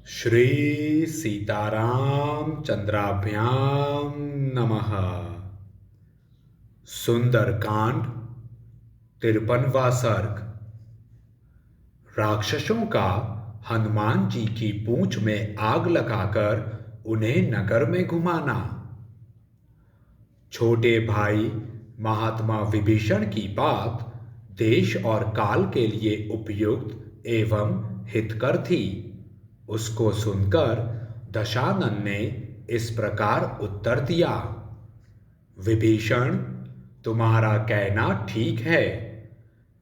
श्री सीताराम चंद्राभ्याम नमः। सुंदरकांड 53वां सर्ग। राक्षसों का हनुमान जी की पूंछ में आग लगाकर उन्हें नगर में घुमाना। छोटे भाई महात्मा विभीषण की बात देश और काल के लिए उपयुक्त एवं हितकर थी। उसको सुनकर दशानन ने इस प्रकार उत्तर दिया। विभीषण, तुम्हारा कहना ठीक है।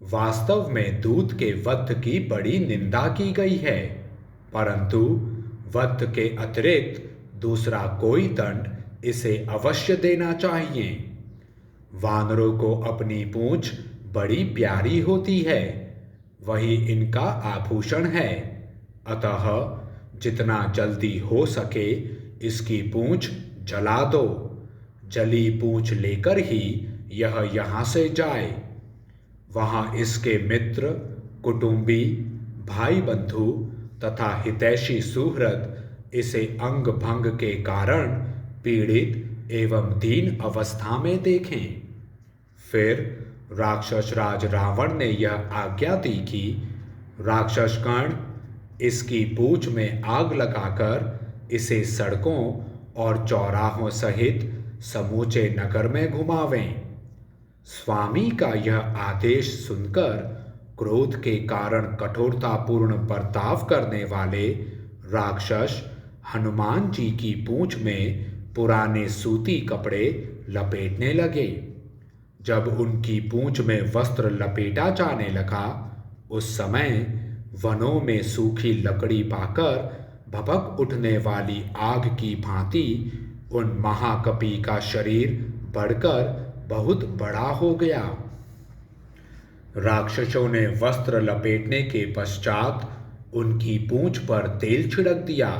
वास्तव में दूत के वध की बड़ी निंदा की गई है, परंतु वध के अतिरिक्त दूसरा कोई दंड इसे अवश्य देना चाहिए। वानरों को अपनी पूंछ बड़ी प्यारी होती है, वही इनका आभूषण है। अतः जितना जल्दी हो सके इसकी पूंछ जला दो। जली पूंछ लेकर ही यह यहाँ से जाए। वहाँ इसके मित्र, कुटुंबी, भाई बंधु तथा हितैषी सुहृद इसे अंग भंग के कारण पीड़ित एवं दीन अवस्था में देखें। फिर राक्षस राज रावण ने यह आज्ञा दी कि राक्षसगण इसकी पूंछ में आग लगाकर इसे सड़कों और चौराहों सहित समूचे नगर में घुमावें। स्वामी का यह आदेश सुनकर क्रोध के कारण कठोरतापूर्ण बर्ताव करने वाले राक्षस हनुमान जी की पूंछ में पुराने सूती कपड़े लपेटने लगे। जब उनकी पूंछ में वस्त्र लपेटा जाने लगा, उस समय वनों में सूखी लकड़ी पाकर भभक उठने वाली आग की भांति उन महाकपि का शरीर बढ़कर बहुत बड़ा हो गया। राक्षसों ने वस्त्र लपेटने के पश्चात उनकी पूंछ पर तेल छिड़क दिया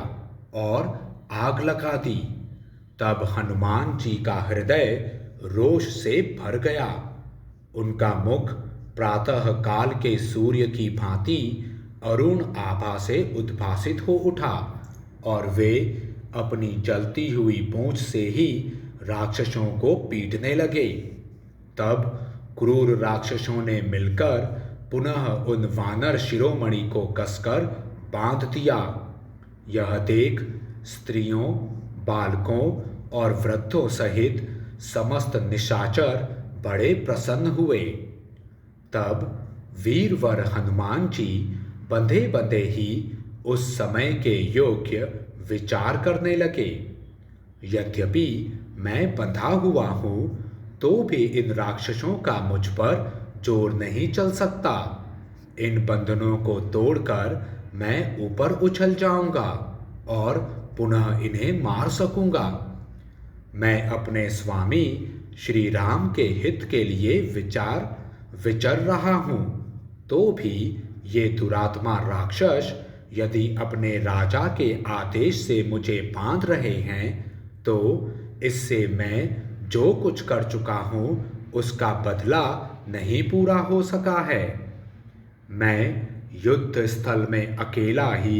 और आग लगा दी। तब हनुमान जी का हृदय रोष से भर गया। उनका मुख प्रातः काल के सूर्य की भांति अरुण आभा से उद्भासित हो उठा और वे अपनी जलती हुई पूंछ से ही राक्षसों को पीटने लगे। तब क्रूर राक्षसों ने मिलकर पुनः उन वानर शिरोमणि को कसकर बांध दिया। यह देख स्त्रियों, बालकों और वृद्धों सहित समस्त निशाचर बड़े प्रसन्न हुए। तब वीरवर हनुमान जी बंधे बंधे ही उस समय के योग्य विचार करने लगे। यद्यपि मैं बंधा हुआ हूं, तो भी इन राक्षसों का मुझ पर जोर नहीं चल सकता। इन बंधनों को तोड़कर मैं ऊपर उछल जाऊंगा और पुनः इन्हें मार सकूंगा। मैं अपने स्वामी श्री राम के हित के लिए विचर रहा हूं, तो भी ये दुरात्मा राक्षस यदि अपने राजा के आदेश से मुझे बांध रहे हैं, तो इससे मैं जो कुछ कर चुका हूं उसका बदला नहीं पूरा हो सका है। मैं युद्ध स्थल में अकेला ही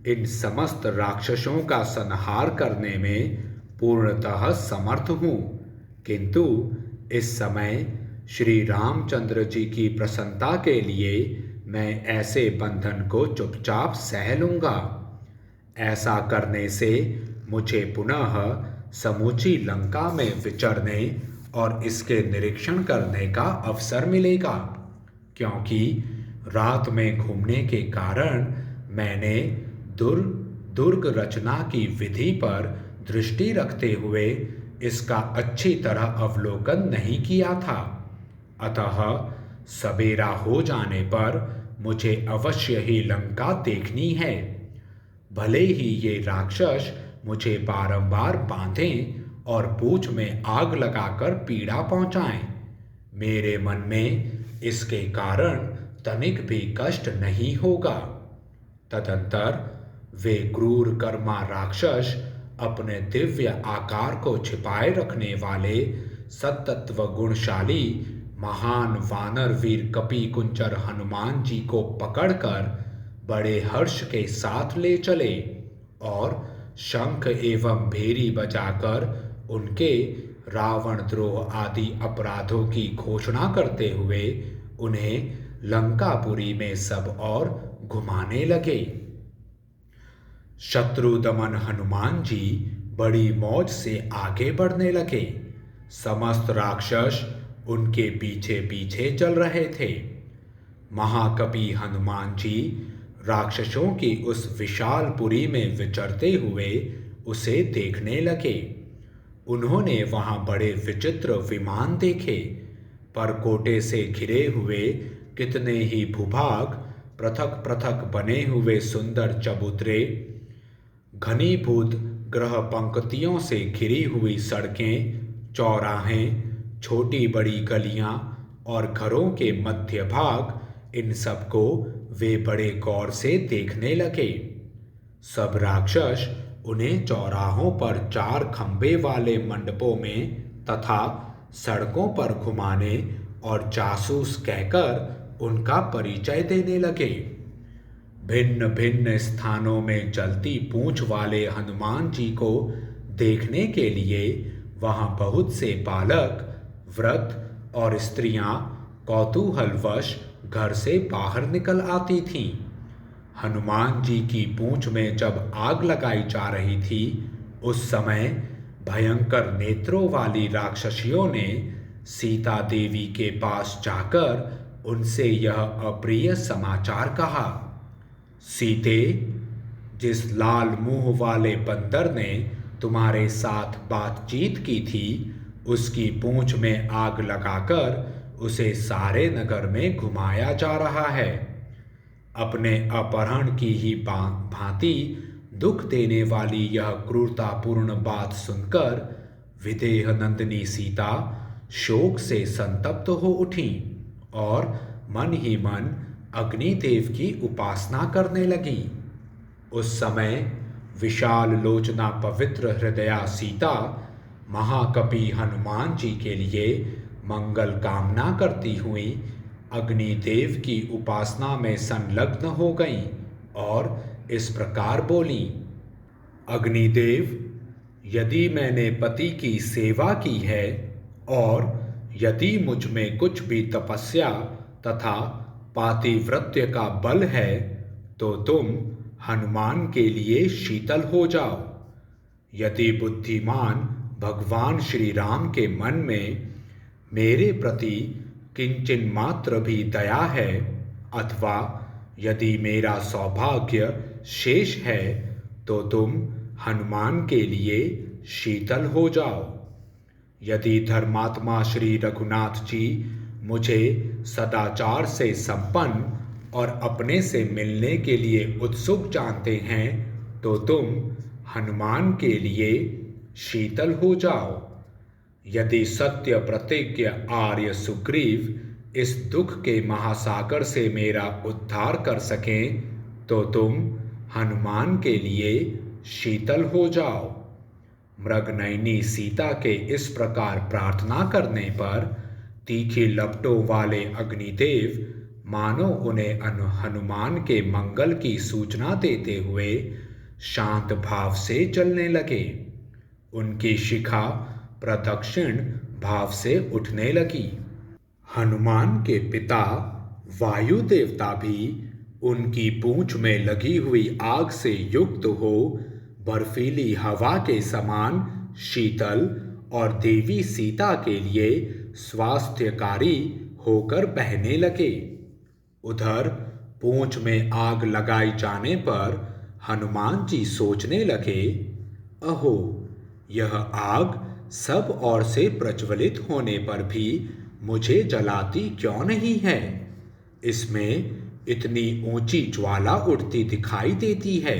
इन समस्त राक्षसों का संहार करने में पूर्णतः समर्थ हूं, किंतु इस समय श्री रामचंद्र जी की प्रसन्नता के लिए मैं ऐसे बंधन को चुपचाप सह लूंगा। ऐसा करने से मुझे पुनः समूची लंका में विचरने और इसके निरीक्षण करने का अवसर मिलेगा, क्योंकि रात में घूमने के कारण मैंने दुर्ग रचना की विधि पर दृष्टि रखते हुए इसका अच्छी तरह अवलोकन नहीं किया था। अतः सवेरा हो जाने पर मुझे अवश्य ही लंका देखनी है। भले ही ये राक्षस मुझे बारंबार बांधें और पूंछ में आग लगाकर पीड़ा पहुंचाएं, मेरे मन में इसके कारण तनिक भी कष्ट नहीं होगा। तदंतर वे क्रूर कर्मा राक्षस अपने दिव्य आकार को छिपाए रखने वाले सत्तत्व गुणशाली महान वानर वीर कपि कुंजर हनुमान जी को पकड़कर बड़े हर्ष के साथ ले चले और शंख एवं भेरी बजाकर उनके रावण द्रोह आदि अपराधों की घोषणा करते हुए उन्हें लंकापुरी में सब और घुमाने लगे। शत्रु दमन हनुमान जी बड़ी मौज से आगे बढ़ने लगे। समस्त राक्षस उनके पीछे पीछे चल रहे थे। महाकपि हनुमान जी राक्षसों की उस विशाल पुरी में विचरते हुए उसे देखने लगे। उन्होंने वहां बड़े विचित्र विमान देखे। परकोटे से घिरे हुए कितने ही भूभाग, पृथक पृथक बने हुए सुंदर चबूतरे, घनीभूत ग्रह पंक्तियों से घिरी हुई सड़कें, चौराहे, छोटी बड़ी गलियां और घरों के मध्य भाग, इन सबको वे बड़े गौर से देखने लगे। सब राक्षस उन्हें चौराहों पर 4 खंभे वाले मंडपों में तथा सड़कों पर घुमाने और जासूस कहकर उनका परिचय देने लगे। भिन्न भिन्न स्थानों में चलती पूंछ वाले हनुमान जी को देखने के लिए वहां बहुत से बालक, वृद्ध और स्त्रियां कौतूहलवश घर से बाहर निकल आती थीं। हनुमान जी की पूंछ में जब आग लगाई जा रही थी, उस समय भयंकर नेत्रों वाली राक्षसियों ने सीता देवी के पास जाकर उनसे यह अप्रिय समाचार कहा। सीते, जिस लाल मुंह वाले बंदर ने तुम्हारे साथ बातचीत की थी, उसकी पूंछ में आग लगाकर उसे सारे नगर में घुमाया जा रहा है। अपने अपहरण की ही भांति दुख देने वाली यह क्रूरतापूर्ण बात सुनकर विदेह नंदिनी सीता शोक से संतप्त हो उठी और मन ही मन अग्निदेव की उपासना करने लगी। उस समय विशाल लोचना पवित्र हृदया सीता महाकपि हनुमान जी के लिए मंगल कामना करती हुई अग्निदेव की उपासना में संलग्न हो गईं और इस प्रकार बोली। अग्निदेव, यदि मैंने पति की सेवा की है और यदि मुझ में कुछ भी तपस्या तथा पातिव्रत्य का बल है, तो तुम हनुमान के लिए शीतल हो जाओ। यदि बुद्धिमान भगवान श्री राम के मन में मेरे प्रति किंचन मात्र भी दया है, अथवा यदि मेरा सौभाग्य शेष है, तो तुम हनुमान के लिए शीतल हो जाओ। यदि धर्मात्मा श्री रघुनाथ जी मुझे सदाचार से संपन्न और अपने से मिलने के लिए उत्सुक जानते हैं, तो तुम हनुमान के लिए शीतल हो जाओ। यदि सत्य प्रतिज्ञ आर्य सुग्रीव इस दुख के महासागर से मेरा उद्धार कर सकें, तो तुम हनुमान के लिए शीतल हो जाओ। मृगनयनी सीता के इस प्रकार प्रार्थना करने पर तीखी लपटों वाले अग्निदेव मानो उन्हें हनुमान के मंगल की सूचना देते हुए शांत भाव से चलने लगे। उनकी शिखा प्रदक्षिण भाव से उठने लगी। हनुमान के पिता वायु देवता भी उनकी पूंछ में लगी हुई आग से युक्त हो बर्फीली हवा के समान शीतल और देवी सीता के लिए स्वास्थ्यकारी होकर बहने लगे। उधर पूंछ में आग लगाई जाने पर हनुमान जी सोचने लगे, अहो, यह आग सब ओर से प्रज्वलित होने पर भी मुझे जलाती क्यों नहीं है? इसमें इतनी ऊंची ज्वाला उठती दिखाई देती है,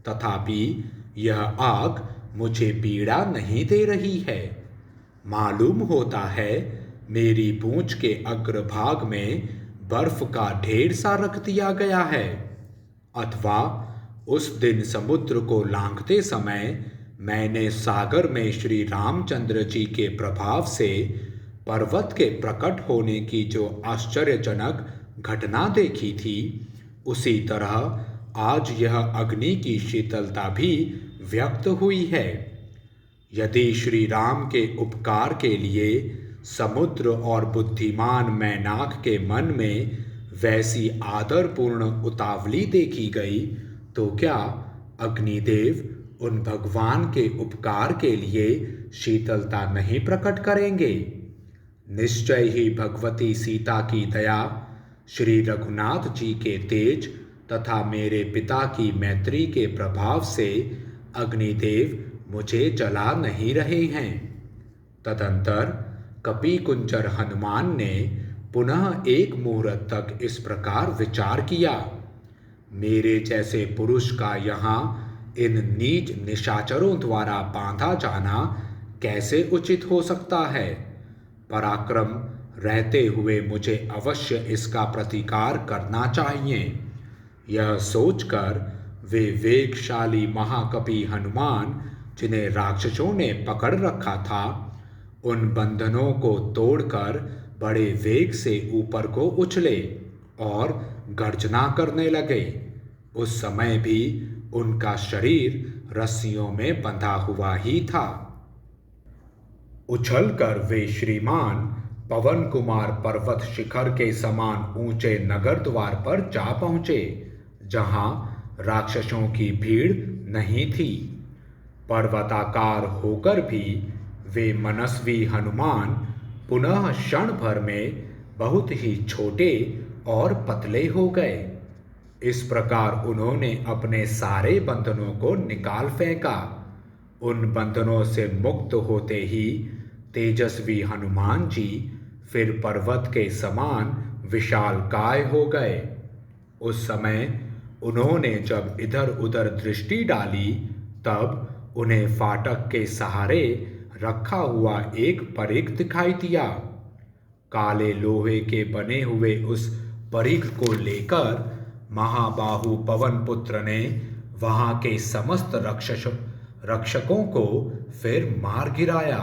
तथापि यह आग मुझे पीड़ा नहीं दे रही है। मालूम होता है मेरी पूंछ के अग्रभाग में बर्फ का ढेर सा रख दिया गया है, अथवा उस दिन समुद्र को लांघते समय मैंने सागर में श्री रामचंद्र जी के प्रभाव से पर्वत के प्रकट होने की जो आश्चर्यजनक घटना देखी थी, उसी तरह आज यह अग्नि की शीतलता भी व्यक्त हुई है। यदि श्री राम के उपकार के लिए समुद्र और बुद्धिमान मैनाक के मन में वैसी आदरपूर्ण उतावली देखी गई, तो क्या अग्निदेव उन भगवान के उपकार के लिए शीतलता नहीं प्रकट करेंगे? निश्चय ही भगवती सीता की दया, श्री रघुनाथ जी के तेज तथा मेरे पिता की मैत्री के प्रभाव से अग्निदेव मुझे जला नहीं रहे हैं। तदंतर कपि कुंजर हनुमान ने पुनः एक मुहूर्त तक इस प्रकार विचार किया, मेरे जैसे पुरुष का यहाँ इन नीच निशाचरों द्वारा बांधा जाना कैसे उचित हो सकता है। पराक्रम रहते हुए मुझे अवश्य इसका प्रतिकार करना चाहिए। यह सोचकर वे वेगशाली महाकपि हनुमान, जिन्हें राक्षसों ने पकड़ रखा था, उन बंधनों को तोड़कर बड़े वेग से ऊपर को उछले और गर्जना करने लगे। उस समय भी उनका शरीर रस्सियों में बंधा हुआ ही था। उछलकर वे श्रीमान पवन कुमार पर्वत शिखर के समान ऊंचे नगर द्वार पर जा पहुंचे, जहां राक्षसों की भीड़ नहीं थी। पर्वताकार होकर भी वे मनस्वी हनुमान पुनः क्षण भर में बहुत ही छोटे और पतले हो गए। इस प्रकार उन्होंने अपने सारे बंधनों को निकाल फेंका। उन बंधनों से मुक्त होते ही तेजस्वी हनुमान जी फिर पर्वत के समान विशालकाय हो गए। उस समय उन्होंने जब इधर उधर दृष्टि डाली, तब उन्हें फाटक के सहारे रखा हुआ एक परिघ दिखाई दिया। काले लोहे के बने हुए उस परिघ को लेकर महाबाहु पवन पुत्र ने वहां के समस्त रक्षकों को फिर मार गिराया।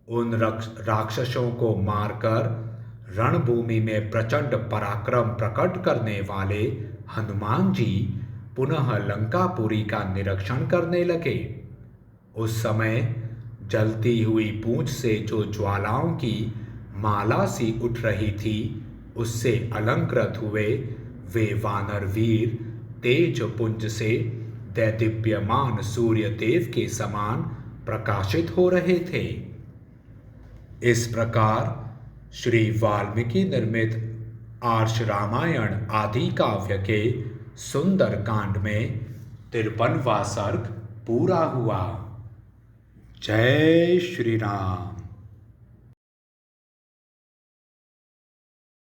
उन राक्षसों को मारकर रणभूमि में प्रचंड पराक्रम प्रकट करने वाले हनुमान जी पुनः लंकापुरी का निरीक्षण करने लगे। उस समय जलती हुई पूंछ से जो ज्वालाओं की माला सी उठ रही थी, उससे अलंकृत हुए वे वानर वीर तेज पुंज से दैदीप्यमान सूर्य देव के समान प्रकाशित हो रहे थे। इस प्रकार श्री वाल्मीकि निर्मित आर्ष रामायण आदि काव्य के सुंदर कांड में 53वां सर्ग पूरा हुआ। जय श्री राम।